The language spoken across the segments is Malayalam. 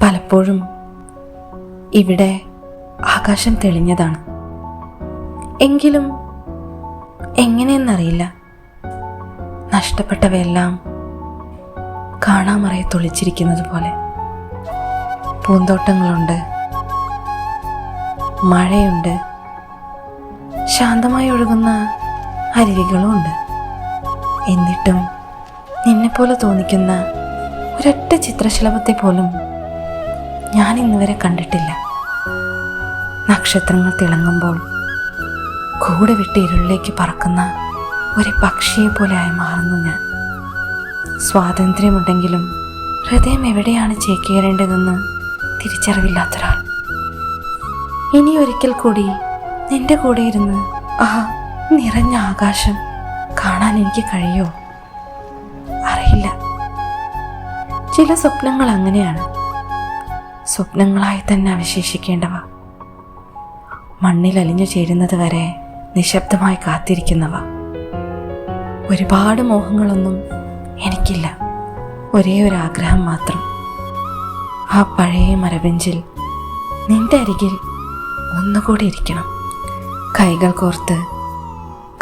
പലപ്പോഴും ഇവിടെ ആകാശം തെളിഞ്ഞതാണ്. എങ്കിലും എങ്ങനെയെന്നറിയില്ല, നഷ്ടപ്പെട്ടവയെല്ലാം കാണാമറയെ തുളിച്ചിരിക്കുന്നത് പോലെ. പൂന്തോട്ടങ്ങളുണ്ട്, മഴയുണ്ട്, ശാന്തമായി ഒഴുകുന്ന അരുവികളുമുണ്ട്. എന്നിട്ടും നിന്നെപ്പോലെ തോന്നിക്കുന്ന ഒരൊറ്റ ചിത്രശലഭത്തെ പോലും ഞാൻ ഇന്നുവരെ കണ്ടിട്ടില്ല. നക്ഷത്രങ്ങൾ തിളങ്ങുമ്പോൾ കൂടെ വിട്ട് ഇരുളിലേക്ക് പറക്കുന്ന ഒരു പക്ഷിയെ പോലെയായി മാറുന്നു ഞാൻ. സ്വാതന്ത്ര്യമുണ്ടെങ്കിലും ഹൃദയം എവിടെയാണ് ചേക്കേറേണ്ടതെന്ന് തിരിച്ചറിവില്ലാത്തൊരാൾ. ഇനി ഒരിക്കൽ കൂടി നിന്റെ കൂടെ ഇരുന്ന് ആ നിറഞ്ഞ ആകാശം കാണാൻ എനിക്ക് കഴിയോ? അറിയില്ല. ചില സ്വപ്നങ്ങൾ അങ്ങനെയാണ്, സ്വപ്നങ്ങളായി തന്നെ അവശേഷിക്കേണ്ടവ. മണ്ണിൽ അലിഞ്ഞു ചേരുന്നത് വരെ നിശബ്ദമായി കാത്തിരിക്കുന്നവ. ഒരുപാട് മോഹങ്ങളൊന്നും എനിക്കില്ല, ഒരേ ഒരു ആഗ്രഹം മാത്രം. ആ പഴയ മരബെഞ്ചിൽ നിന്റെ അരികിൽ ഒന്നുകൂടി ഇരിക്കണം. കൈകൾ കോർത്ത്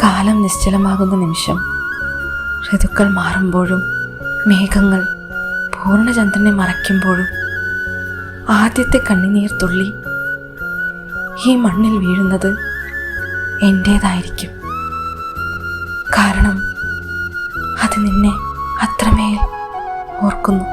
കാലം നിശ്ചലമാകുന്ന നിമിഷം, ഋതുക്കൾ മാറുമ്പോഴും മേഘങ്ങൾ പൂർണ്ണചന്ദ്രനെ മറയ്ക്കുമ്പോഴും ആദ്യത്തെ കണ്ണുനീർ തുള്ളി ഈ മണ്ണിൽ വീഴുന്നത് എൻ്റേതായിരിക്കും. കാരണം അത് നിന്നെ അത്രമേൽ ഓർക്കുന്നു.